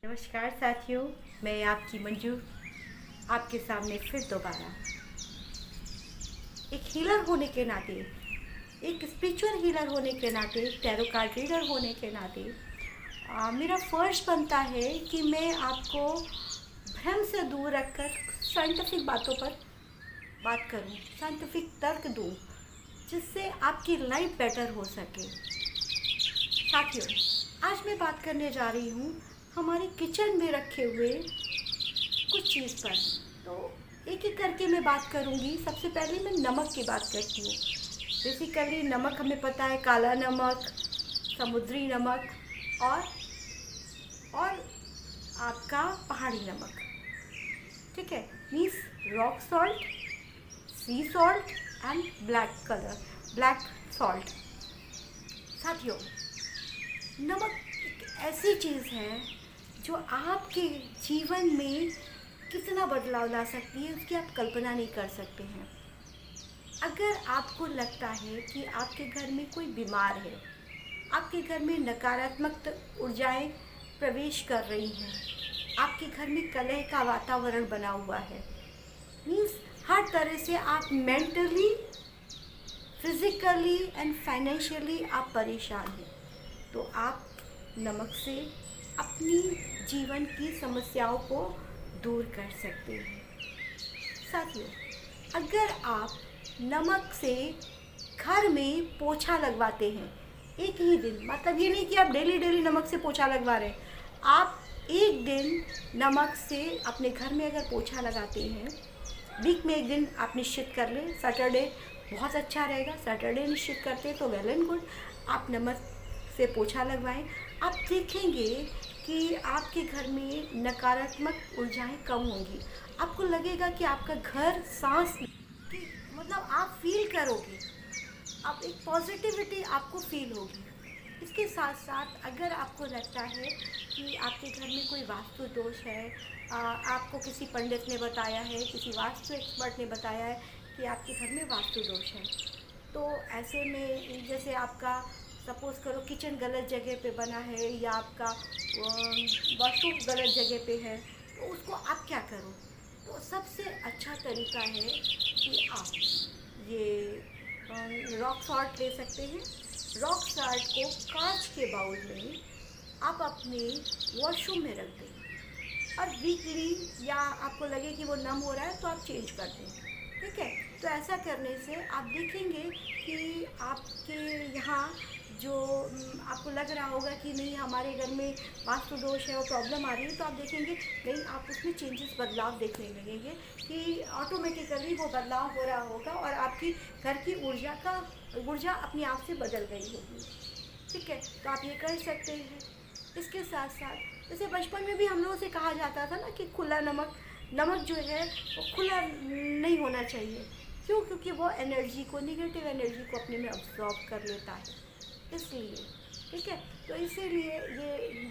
नमस्कार साथियों, मैं आपकी मंजू आपके सामने फिर दोबारा एक हीलर होने के नाते, एक स्पिरिचुअल हीलर होने के नाते, टैरो कार्ड रीडर होने के नाते मेरा फ़र्ज़ बनता है कि मैं आपको भ्रम से दूर रखकर साइंटिफिक बातों पर बात करूं, साइंटिफिक तर्क दूं, जिससे आपकी लाइफ बेटर हो सके। साथियों, आज मैं बात करने जा रही हूँ हमारे किचन में रखे हुए कुछ चीज़ पर। तो एक एक करके मैं बात करूँगी। सबसे पहले मैं नमक की बात करती हूँ। बेसिकली नमक हमें पता है, काला नमक, समुद्री नमक और आपका पहाड़ी नमक। ठीक है, means rock salt, C salt and black salt. साथियों, नमक एक ऐसी चीज़ है जो आपके जीवन में कितना बदलाव ला सकती है, उसकी आप कल्पना नहीं कर सकते हैं। अगर आपको लगता है कि आपके घर में कोई बीमार है, आपके घर में नकारात्मक ऊर्जाएं प्रवेश कर रही हैं, आपके घर में कलह का वातावरण बना हुआ है, मीन्स हर तरह से आप मेंटली, फिजिकली एंड फाइनेंशियली आप परेशान हैं, तो आप नमक से अपनी जीवन की समस्याओं को दूर कर सकते हैं। साथियों, अगर आप नमक से घर में पोछा लगवाते हैं एक ही दिन, मतलब ये नहीं कि आप डेली डेली नमक से पोछा लगवा रहे हैं, आप एक दिन नमक से अपने घर में अगर पोछा लगाते हैं, वीक में एक दिन आप निश्चित कर लें, सैटरडे बहुत अच्छा रहेगा, सैटरडे निश्चित करते हैं तो वेल एंड गुड, आप नमक से पोछा लगवाएं। आप देखेंगे कि आपके घर में नकारात्मक ऊर्जाएं कम होंगी। आपको लगेगा कि आपका घर सांस की, मतलब आप फील करोगे, अब एक पॉजिटिविटी आपको फील होगी। इसके साथ साथ अगर आपको लगता है कि आपके घर में कोई वास्तु दोष है, आपको किसी पंडित ने बताया है, किसी वास्तु एक्सपर्ट ने बताया है कि आपके घर में वास्तु दोष है, तो ऐसे में जैसे आपका सपोज़ करो किचन गलत जगह पे बना है या आपका वॉशरूम गलत जगह पे है, तो उसको आप क्या करो? तो सबसे अच्छा तरीका है कि आप ये रॉक सॉल्ट ले सकते हैं। रॉक सॉल्ट को कांच के बाउल में आप अपने वॉशरूम में रख दें और वीकली, या आपको लगे कि वो नम हो रहा है तो आप चेंज कर दें। ठीक है, तो ऐसा करने से आप देखेंगे कि आपके यहाँ जो आपको लग रहा होगा कि नहीं हमारे घर में वास्तु दोष है और प्रॉब्लम आ रही है, तो आप देखेंगे नहीं, आप उसमें चेंजेस, बदलाव देखने लगेंगे कि ऑटोमेटिकली वो बदलाव हो रहा होगा और आपकी घर की ऊर्जा अपने आप से बदल गई होगी। ठीक है, तो आप ये कर सकते हैं। इसके साथ साथ जैसे बचपन में भी हम लोगों से कहा जाता था ना कि खुला नमक जो है वो खुला नहीं होना चाहिए। क्यों? क्योंकि वो एनर्जी को, निगेटिव एनर्जी को अपने में अब्जॉर्ब कर लेता है, इसलिए। ठीक है, तो इसीलिए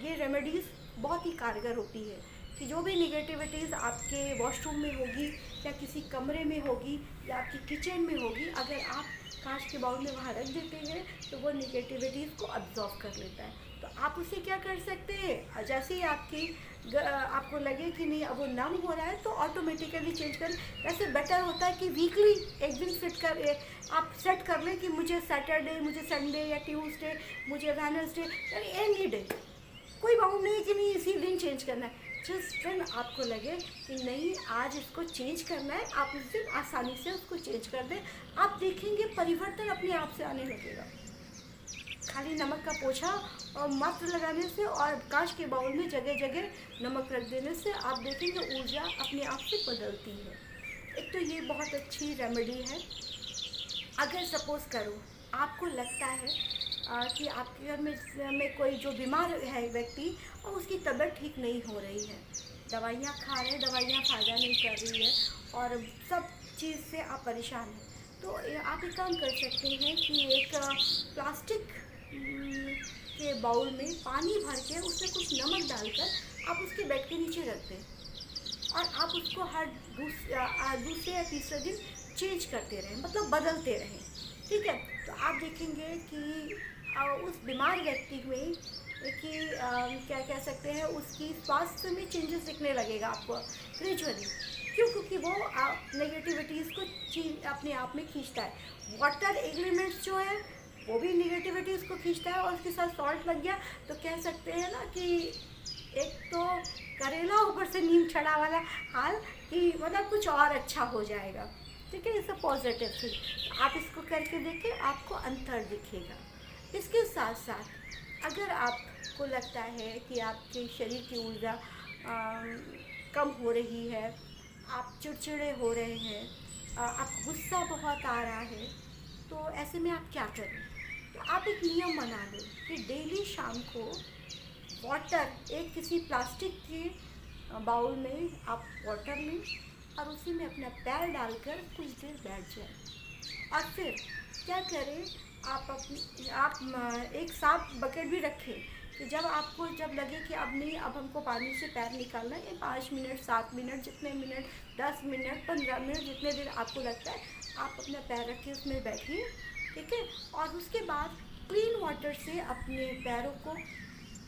ये रेमेडीज़ बहुत ही कारगर होती है कि जो भी निगेटिविटीज़ आपके वॉशरूम में होगी या किसी कमरे में होगी या आपकी किचन में होगी, अगर आप कांच के बाउल में वहाँ रख देते हैं तो वो निगेटिविटीज़ को अब्जॉर्ब कर लेता है। तो आप उसे क्या कर सकते हैं, जैसे ही आपको लगे कि नहीं अब वो नम हो रहा है तो ऑटोमेटिकली चेंज कर। वैसे बेटर होता है कि वीकली एक दिन आप सेट कर लें कि मुझे सैटरडे, मुझे संडे या ट्यूसडे, मुझे वेडनेसडे, यानी एनी डे, कोई बाउंड नहीं कि नहीं इसी दिन चेंज करना है। जिस दिन आपको लगे कि नहीं आज इसको चेंज करना है, आप उस दिन आसानी से उसको चेंज कर दें। आप देखेंगे परिवर्तन अपने आप से आने लगेगा। खाली नमक का पोछा और मात्र लगाने से और कांच के बाउल में जगह जगह नमक रख देने से आप देखेंगे ऊर्जा अपने आप से बदलती है। एक तो ये बहुत अच्छी रेमेडी है। अगर सपोज़ करो आपको लगता है कि आपके घर में कोई जो बीमार है व्यक्ति और उसकी तबीयत ठीक नहीं हो रही है, दवाइयाँ खा रहे हैं, दवाइयाँ फ़ायदा नहीं कर रही है और सब चीज़ से आप परेशान हैं, तो आप एक काम कर सकते हैं कि एक प्लास्टिक के बाउल में पानी भर के उसमें कुछ नमक डालकर आप उसके बेड के नीचे रख दें और आप उसको हर दूसरे या तीसरे दिन चेंज करते रहें, मतलब बदलते रहें। ठीक है, तो आप देखेंगे कि उस बीमार व्यक्ति में कि क्या कह सकते हैं, उसकी स्वास्थ्य में चेंजेस दिखने लगेगा आपको ग्रेजुअली। क्यों? क्योंकि वो नेगेटिविटीज़ को अपने आप में खींचता है। वाटर एलिमेंट्स जो है वो भी नेगेटिविटीज़ को खींचता है, और उसके साथ सॉल्ट लग गया तो कह सकते हैं ना कि एक तो करेला ऊपर से नीम चढ़ा वाला हाल, कि मतलब कुछ और अच्छा हो जाएगा। ठीक है, इट्स अ पॉजिटिव थिंग। आप इसको करके देखें, आपको अंतर दिखेगा। इसके साथ साथ अगर आपको लगता है कि आपके शरीर की ऊर्जा कम हो रही है, आप चिड़चिड़े हो रहे हैं, आपको गुस्सा बहुत आ रहा है, तो ऐसे में आप क्या करें? तो आप एक नियम बना लो कि डेली शाम को वाटर, एक किसी प्लास्टिक के बाउल में आप वाटर लें और उसी में अपना पैर डालकर कुछ देर बैठ जाएं। और फिर क्या करें, आप एक साफ बकेट भी रखें कि जब लगे कि अब नहीं, अब हमको पानी से पैर निकालना है, 5 मिनट 7 मिनट, जितने मिनट, 10 मिनट 15 मिनट, जितने देर आपको लगता है, आप अपना पैर रखिए, उसमें बैठिए। ठीक है, और उसके बाद क्लीन वाटर से अपने पैरों को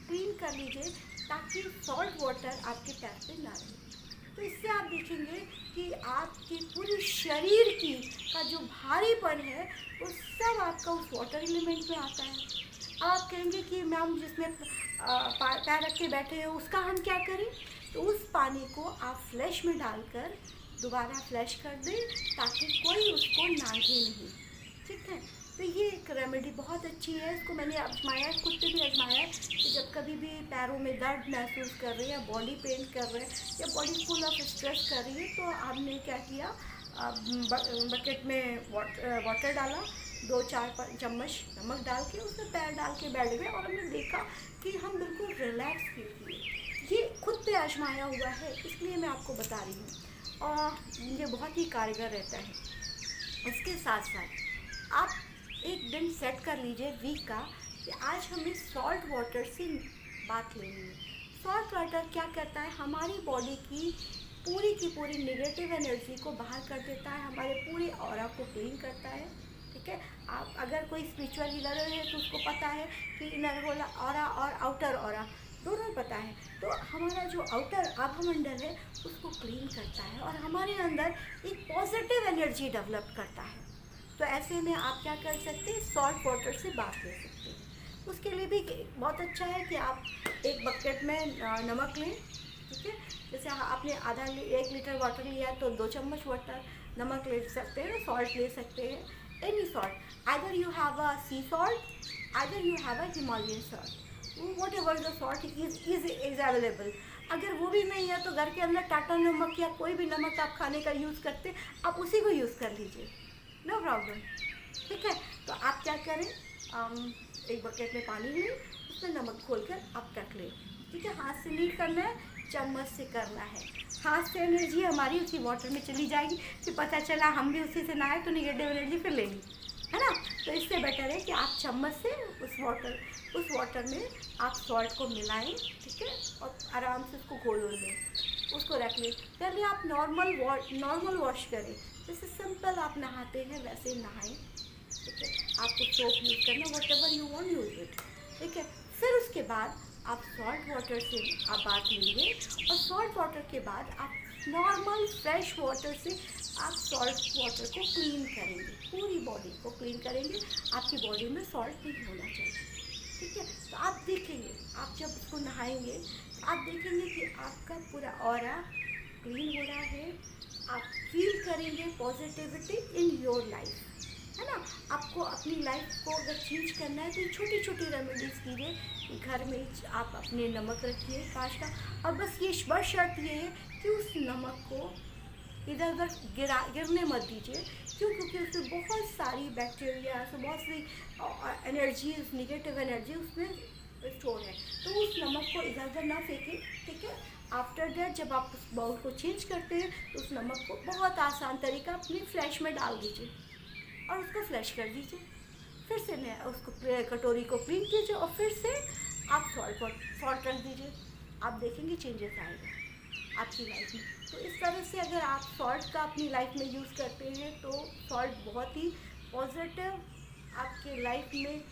क्लीन कर लीजिए, ताकि सॉल्ट वाटर आपके पैर पे ना रहे। तो इससे आप देखेंगे कि आपके पूरे शरीर की का जो भारीपन है वो सब आपका उस वाटर एलिमेंट में आता है। अब आप कहेंगे कि मैम जिसमें पैर रख के बैठे हैं उसका हम क्या करें? तो उस पानी को आप फ्लैश में डालकर दोबारा फ्लैश कर दें, ताकि कोई उसको नागे नहीं। ठीक है, तो ये एक रेमेडी बहुत अच्छी है। इसको मैंने आजमाया है, खुद पे भी आजमाया है कि जब कभी भी पैरों में दर्द महसूस कर रहे हैं, या बॉडी पेन कर रहे हैं, या बॉडी फुल ऑफ स्ट्रेस कर रही है, तो हमने क्या किया, बकेट में वाटर डाला, 2-4 चम्मच नमक डाल के उसमें पैर डाल के बैठ गए, और हमने देखा कि हम बिल्कुल रिलैक्स फील किए। ये खुद पे आजमाया हुआ है, इसलिए मैं आपको बता रही हूँ, और ये बहुत ही कारगर रहता है। इसके साथ साथ आप एक दिन सेट कर लीजिए वीक का, कि आज हमें सॉल्ट वाटर से बात लेनी है। सॉल्ट वाटर क्या करता है, हमारी बॉडी की पूरी नेगेटिव एनर्जी को बाहर कर देता है, हमारे पूरे ऑरा को क्लीन करता है। ठीक है, आप अगर कोई स्पिरिचुअल हीलर है तो उसको पता है कि इनर ऑरा और आउटर ऑरा दोनों पता है। तो हमारा जो आउटर आभामंडल है उसको क्लीन करता है, और हमारे अंदर एक पॉजिटिव एनर्जी डेवलप करता है। तो ऐसे में आप क्या कर सकते हैं, सॉल्ट वाटर से बात ले सकते हैं। उसके लिए भी बहुत अच्छा है कि आप एक बकेट में नमक लें। ठीक है, जैसे आपने 1 लीटर वाटर लिया तो 2 चम्मच वाटर नमक ले सकते हैं, सॉल्ट ले सकते हैं, any salt. Either you have a C salt, either you have a Himalayan salt, what ever the salt is available. अगर वो भी नहीं है तो घर के अंदर टाटा नमक या कोई भी नमक आप खाने का यूज़ करते, आप उसी को यूज़ कर लीजिए, नो प्रॉब्लम। ठीक है, तो आप क्या करें, एक बकेट में पानी लें, उसमें नमक घोलकर आप रख लें। ठीक है, हाथ से नहीं करना है, चम्मच से करना है। हाथ से एनर्जी हमारी उसी वाटर में चली जाएगी, फिर पता चला हम भी उसी से नहाए तो निगेटिव एनर्जी फिर लेंगे, है ना। तो इससे बेटर है कि आप चम्मच से उस वाटर में आप सॉल्ट को मिलाएं। ठीक है, और आराम से उसको घोल लें, उसको रख लें। पहले आप नॉर्मल वॉश करें, जैसे सिंपल आप नहाते हैं वैसे नहाएं। ठीक है, आपको सोप यूज़ करना, what ever you want use it. ठीक है, फिर उसके बाद आप सॉल्ट वाटर से आप बात लेंगे, और सॉल्ट वाटर के बाद आप नॉर्मल फ्रेश वाटर से आप सॉल्ट वाटर को क्लीन करेंगे, पूरी बॉडी को क्लीन करेंगे। आपकी बॉडी में सॉल्ट नहीं होना चाहिए। ठीक है, तो आप देखेंगे, आप जब उसको नहाएंगे तो आप देखेंगे कि आपका पूरा ऑरा क्लीन हो रहा है। आप फील करेंगे पॉजिटिविटी इन योर लाइफ, है ना। आपको अपनी लाइफ को अगर चेंज करना है तो छोटी छोटी रेमेडीज़ कीजिए। घर में आप अपने नमक रखिए कांच का, और बस ये बस शर्त ये है कि उस नमक को इधर उधर गिरने मत दीजिए। क्यों? क्योंकि उसमें बहुत सारी बैक्टीरिया, बहुत सी एनर्जीज, निगेटिव एनर्जी उसमें स्टोर है। तो उस नमक को इधर उधर ना फेंकें। ठीक है, आफ्टर दैट जब आप उस बाउल को चेंज करते हैं तो उस नमक को बहुत आसान तरीका अपनी फ्लैश में डाल दीजिए और उसको फ्लैश कर दीजिए। फिर से मैं उसको कटोरी को क्लीन कीजिए, और फिर से आप सॉल्ट रख दीजिए। आप देखेंगे चेंजेस आएगा आपकी लाइफ में। तो इस तरह से अगर आप सॉल्ट का अपनी लाइफ में यूज़ करते हैं तो सॉल्ट बहुत ही पॉजिटिव आपके लाइफ में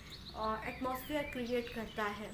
एटमॉस्फेयर क्रिएट करता है।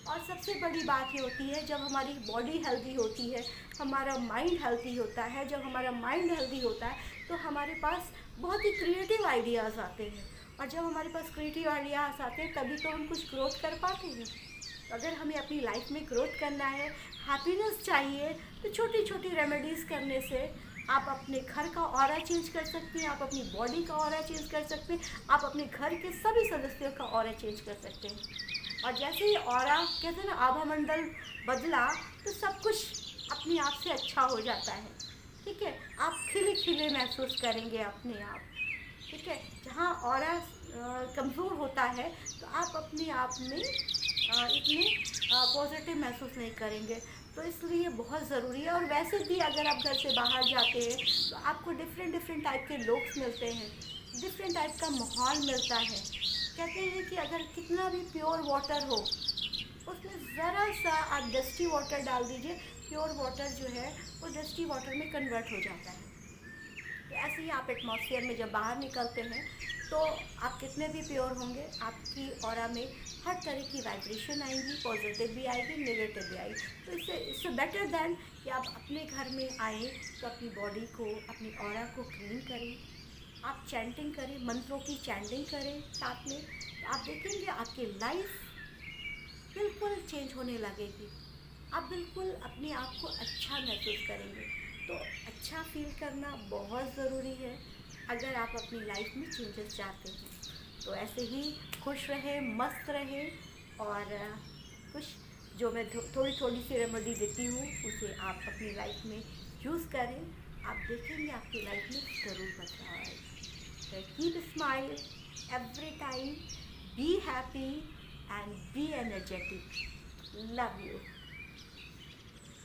और सबसे बड़ी बात ये होती है, जब हमारी बॉडी हेल्दी होती है, हमारा माइंड हेल्दी होता है। जब हमारा माइंड हेल्दी होता है तो हमारे पास बहुत ही क्रिएटिव आइडियाज़ आते हैं, और जब हमारे पास क्रिएटिव आइडियाज़ आते हैं तभी तो हम कुछ ग्रोथ कर पाते हैं। तो अगर हमें अपनी लाइफ में ग्रोथ करना है, हैप्पीनेस चाहिए, तो छोटी छोटी रेमेडीज़ करने से आप अपने घर का ऑरा चेंज कर सकते हैं, आप अपनी बॉडी का ऑरा चेंज कर सकते हैं, आप अपने घर के सभी सदस्यों का ऑरा चेंज कर सकते हैं। और जैसे ही ऑरा, कहते हैं ना, आभा मंडल बदला तो सब कुछ अपने आप से अच्छा हो जाता है। ठीक है, आप खिले खिले महसूस करेंगे अपने आप। ठीक है, जहाँ ऑरा कमज़ोर होता है तो आप अपने आप में इतने पॉजिटिव महसूस नहीं करेंगे। तो इसलिए बहुत ज़रूरी है। और वैसे भी अगर आप घर से बाहर जाते हैं तो आपको डिफरेंट डिफरेंट टाइप के लोग मिलते हैं, डिफरेंट टाइप का माहौल मिलता है। कहते हैं कि अगर कितना भी प्योर वाटर हो, उसमें ज़रा सा आप डस्टी वाटर डाल दीजिए, प्योर वाटर जो है वो डस्टी वाटर में कन्वर्ट हो जाता है। तो ऐसे ही आप एटमॉस्फेयर में जब बाहर निकलते हैं तो आप कितने भी प्योर होंगे, आपकी ऑरा में हर तरह की वाइब्रेशन आएंगी, पॉजिटिव भी आएगी, नेगेटिव भी आएगी। तो इससे बेटर दैन कि आप अपने घर में आए तो अपनी बॉडी को, अपनी ऑरा को क्लीन करें, आप चैंटिंग करें, मंत्रों की चैंटिंग करें साथ में। तो आप देखेंगे आपकी लाइफ बिल्कुल चेंज होने लगेगी। आप बिल्कुल अपने आप को अच्छा महसूस करेंगे। तो अच्छा फील करना बहुत ज़रूरी है अगर आप अपनी लाइफ में चेंजेस चाहते हैं। तो ऐसे ही खुश रहें, मस्त रहें, और कुछ जो मैं थोड़ी थोड़ी सी रेमेडी देती हूँ उसे आप अपनी लाइफ में यूज़ करें। आप देखेंगे आपकी लाइफ में ज़रूर बदलाव आएगा। Keep smile every time, be happy and be energetic. Love you.